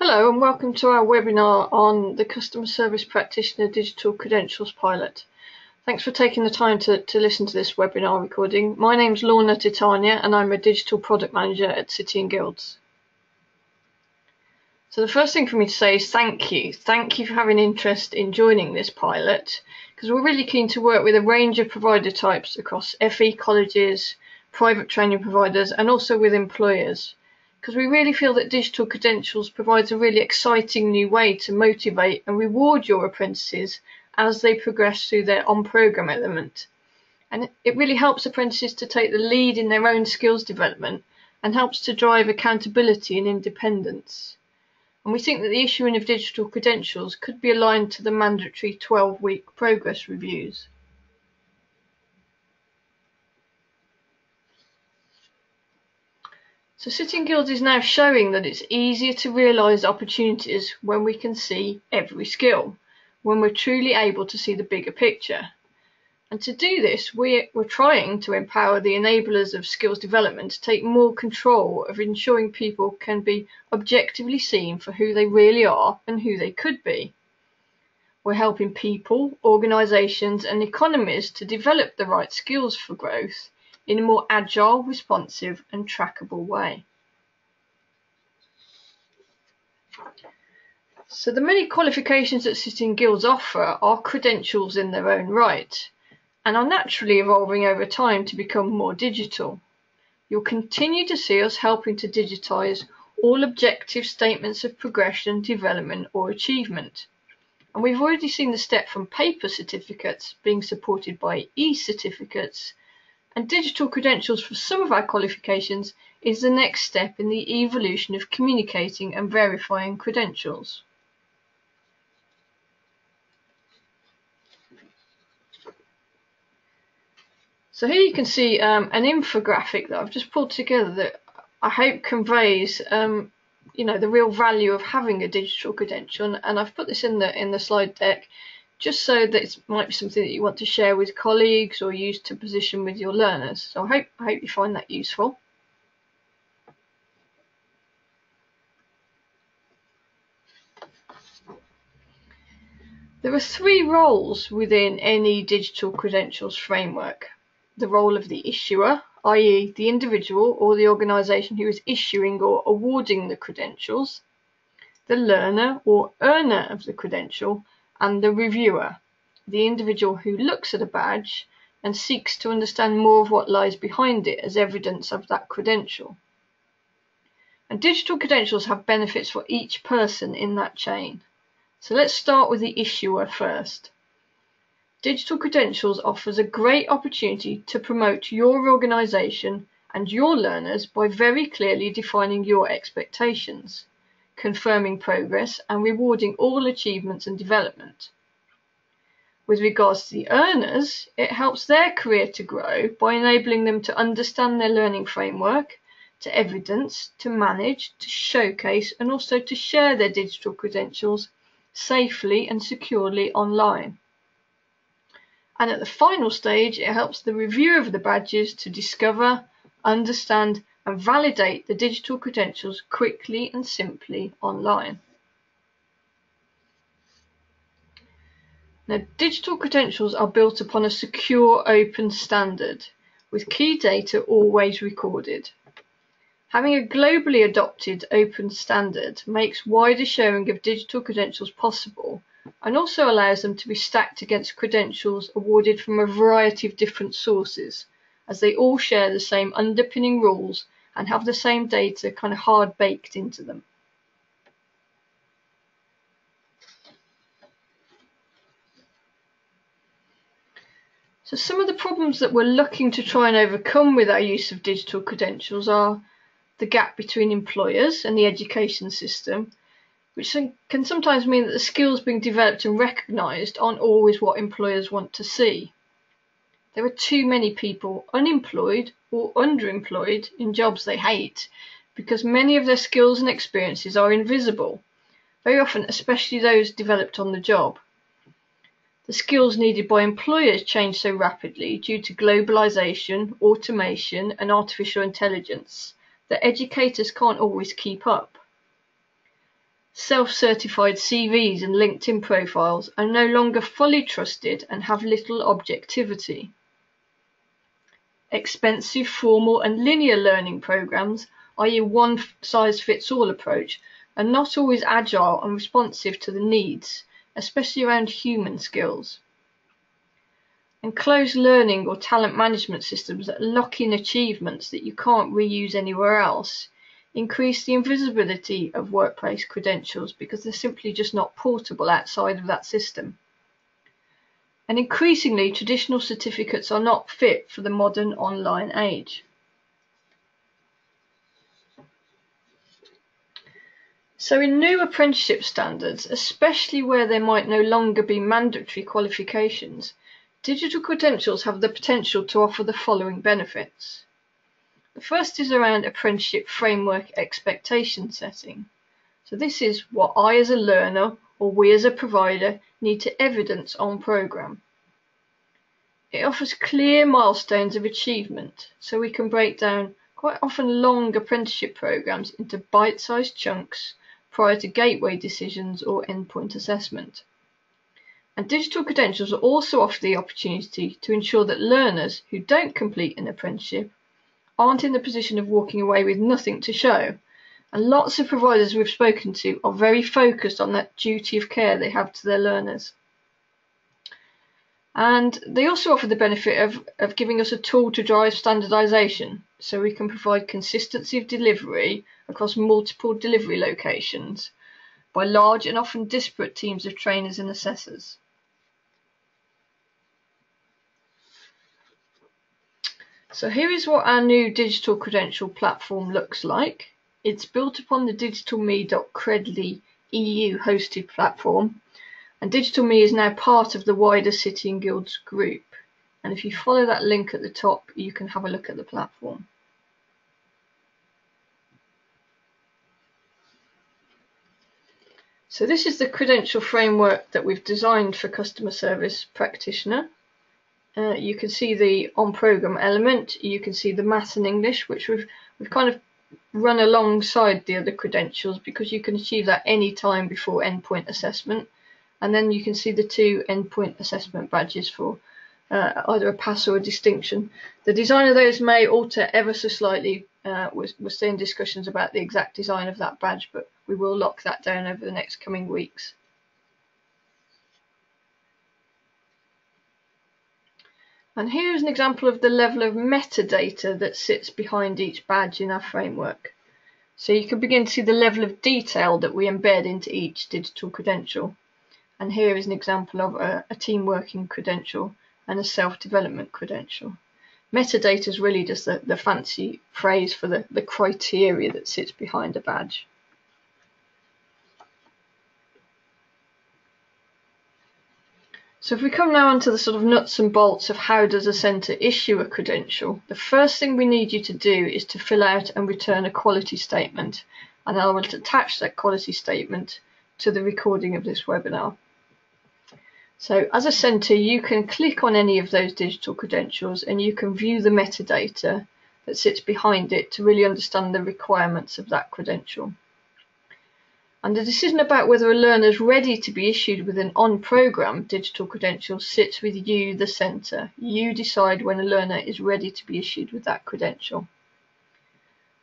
Hello and welcome to our webinar on the Customer Service Practitioner Digital Credentials Pilot. Thanks for taking the time to listen to this webinar recording. My name's Lorna Titania and I'm a Digital Product Manager at City & Guilds. So the first thing for me to say is thank you. Thank you for having interest in joining this pilot, because we're really keen to work with a range of provider types across FE colleges, private training providers and also with employers, because we really feel that digital credentials provides a really exciting new way to motivate and reward your apprentices as they progress through their on-programme element. And it really helps apprentices to take the lead in their own skills development and helps to drive accountability and independence. And we think that the issuing of digital credentials could be aligned to the mandatory 12-week progress reviews. So City & Guilds is now showing that it's easier to realise opportunities when we can see every skill, when we're truly able to see the bigger picture. And to do this, we're trying to empower the enablers of skills development to take more control of ensuring people can be objectively seen for who they really are and who they could be. We're helping people, organisations and economies to develop the right skills for growth in a more agile, responsive and trackable way. So the many qualifications that City & Guilds offer are credentials in their own right, and are naturally evolving over time to become more digital. You'll continue to see us helping to digitise all objective statements of progression, development or achievement. And we've already seen the step from paper certificates being supported by e-certificates, and digital credentials for some of our qualifications is the next step in the evolution of communicating and verifying credentials. So here you can see an infographic that I've just pulled together that I hope conveys the real value of having a digital credential, and I've put this in the slide deck just so that it might be something that you want to share with colleagues or use to position with your learners. So I hope you find that useful. There are three roles within any digital credentials framework. The role of the issuer, i.e. the individual or the organisation who is issuing or awarding the credentials, the learner or earner of the credential, and the reviewer, the individual who looks at a badge and seeks to understand more of what lies behind it as evidence of that credential. And digital credentials have benefits for each person in that chain. So let's start with the issuer first. Digital credentials offers a great opportunity to promote your organisation and your learners by very clearly defining your expectations, confirming progress and rewarding all achievements and development. With regards to the earners, it helps their career to grow by enabling them to understand their learning framework, to evidence, to manage, to showcase and also to share their digital credentials safely and securely online. And at the final stage, it helps the reviewer of the badges to discover, understand and validate the digital credentials quickly and simply online. Now, digital credentials are built upon a secure open standard, with key data always recorded. Having a globally adopted open standard makes wider sharing of digital credentials possible and also allows them to be stacked against credentials awarded from a variety of different sources, as they all share the same underpinning rules and have the same data kind of hard baked into them. So some of the problems that we're looking to try and overcome with our use of digital credentials are the gap between employers and the education system, which can sometimes mean that the skills being developed and recognised aren't always what employers want to see. There are too many people unemployed or underemployed in jobs they hate because many of their skills and experiences are invisible, very often especially those developed on the job. The skills needed by employers change so rapidly due to globalisation, automation and artificial intelligence that educators can't always keep up. Self-certified CVs and LinkedIn profiles are no longer fully trusted and have little objectivity. Expensive formal and linear learning programs, i.e. one-size-fits-all approach, are not always agile and responsive to the needs, especially around human skills. And closed learning or talent management systems that lock in achievements that you can't reuse anywhere else increase the invisibility of workplace credentials because they're simply just not portable outside of that system. And increasingly, traditional certificates are not fit for the modern online age. So in new apprenticeship standards, especially where there might no longer be mandatory qualifications, digital credentials have the potential to offer the following benefits. The first is around apprenticeship framework expectation setting. So this is what I as a learner or we as a provider need to evidence on programme. It offers clear milestones of achievement, so we can break down quite often long apprenticeship programmes into bite-sized chunks prior to gateway decisions or endpoint assessment. And digital credentials also offer the opportunity to ensure that learners who don't complete an apprenticeship aren't in the position of walking away with nothing to show. And lots of providers we've spoken to are very focused on that duty of care they have to their learners. And they also offer the benefit of giving us a tool to drive standardisation, so we can provide consistency of delivery across multiple delivery locations by large and often disparate teams of trainers and assessors. So here is what our new digital credential platform looks like. It's built upon the digitalme.credly EU hosted platform, and DigitalMe is now part of the wider City and Guilds group. And if you follow that link at the top, you can have a look at the platform. So this is the credential framework that we've designed for customer service practitioner. You can see the on-programme element, you can see the maths and English, which we've kind of run alongside the other credentials because you can achieve that any time before endpoint assessment. And then you can see the two endpoint assessment badges for either a pass or a distinction. The design of those may alter ever so slightly. We're still in discussions about the exact design of that badge, but we will lock that down over the next coming weeks. And here's an example of the level of metadata that sits behind each badge in our framework. So you can begin to see the level of detail that we embed into each digital credential. And here is an example of a team working credential and a self-development credential. Metadata is really just the fancy phrase for the criteria that sits behind a badge. So if we come now onto the sort of nuts and bolts of how does a centre issue a credential, the first thing we need you to do is to fill out and return a quality statement, and I will attach that quality statement to the recording of this webinar. So as a centre, you can click on any of those digital credentials and you can view the metadata that sits behind it to really understand the requirements of that credential. And the decision about whether a learner is ready to be issued with an on-programme digital credential sits with you, the centre. You decide when a learner is ready to be issued with that credential.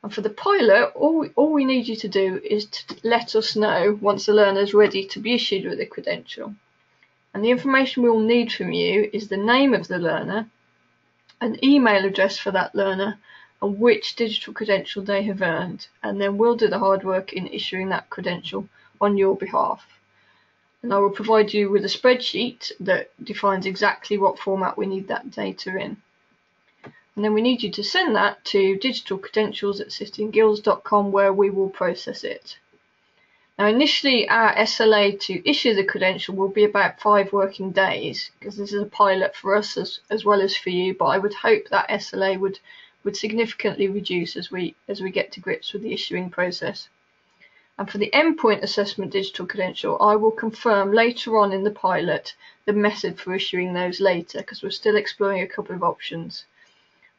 And for the pilot, all we need you to do is to let us know once the learner is ready to be issued with a credential. And the information we will need from you is the name of the learner, an email address for that learner, and which digital credential they have earned, and then we'll do the hard work in issuing that credential on your behalf. And I will provide you with a spreadsheet that defines exactly what format we need that data in. And then we need you to send that to digitalcredentials@cityandguilds.com, where we will process it. Now initially our SLA to issue the credential will be about 5 working days, because this is a pilot for us as well as for you, but I would hope that SLA would significantly reduce as we get to grips with the issuing process. And for the endpoint assessment digital credential, I will confirm later on in the pilot the method for issuing those later, because we're still exploring a couple of options.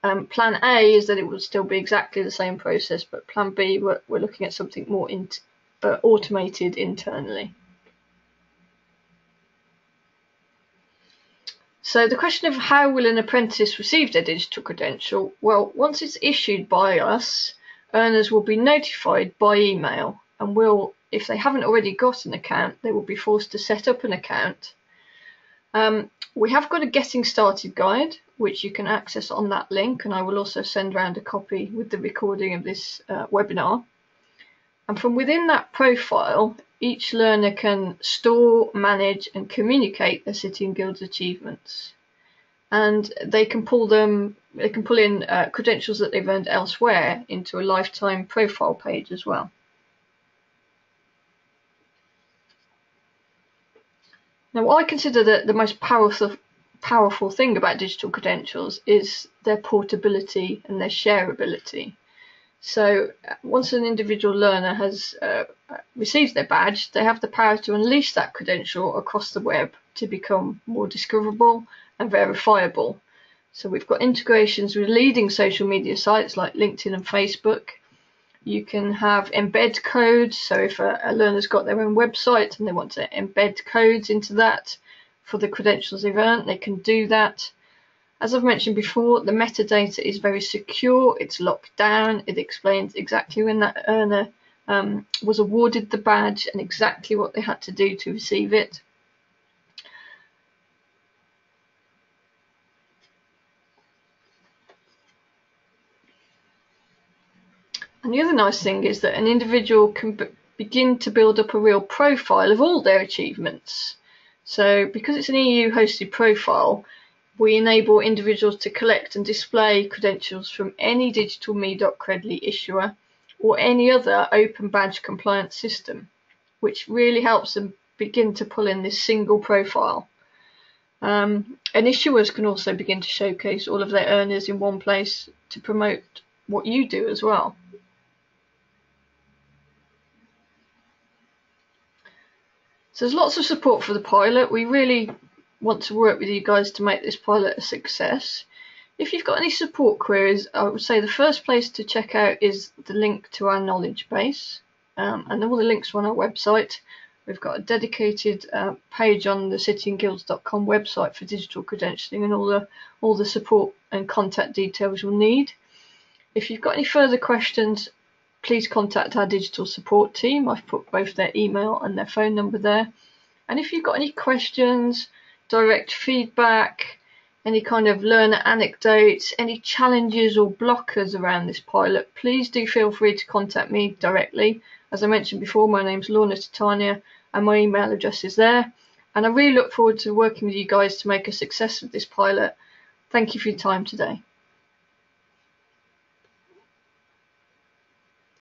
Plan A is that it will still be exactly the same process, but Plan B, we're looking at something more automated internally. So the question of how will an apprentice receive their digital credential? Well, once it's issued by us, earners will be notified by email, and will, if they haven't already got an account, they will be forced to set up an account. We have got a getting started guide, which you can access on that link, and I will also send around a copy with the recording of this webinar. And from within that profile, each learner can store, manage and communicate their City and Guilds achievements. And they can pull in credentials that they've earned elsewhere into a lifetime profile page as well. Now, what I consider the most powerful thing about digital credentials is their portability and their shareability. So once an individual learner has received their badge, they have the power to unleash that credential across the web to become more discoverable and verifiable. So we've got integrations with leading social media sites like LinkedIn and Facebook. You can have embed codes. So if a learner's got their own website and they want to embed codes into that for the credentials they've earned, they can do that. As I've mentioned before, the metadata is very secure, it's locked down, it explains exactly when that earner was awarded the badge and exactly what they had to do to receive it. And the other nice thing is that an individual can begin to build up a real profile of all their achievements. So because it's an EU hosted profile, we enable individuals to collect and display credentials from any digital me.credly issuer or any other open badge compliance system, which really helps them begin to pull in this single profile. And issuers can also begin to showcase all of their earners in one place to promote what you do as well. So there's lots of support for the pilot. We really want to work with you guys to make this pilot a success. If you've got any support queries, I would say the first place to check out is the link to our knowledge base, and all the links are on our website. We've got a dedicated page on the cityandguilds.com website for digital credentialing and all the support and contact details you'll need. If you've got any further questions, please contact our digital support team. I've put both their email and their phone number there. And if you've got any questions, direct feedback, any kind of learner anecdotes, any challenges or blockers around this pilot, please do feel free to contact me directly. As I mentioned before, my name's Lorna Titania and my email address is there. And I really look forward to working with you guys to make a success of this pilot. Thank you for your time today.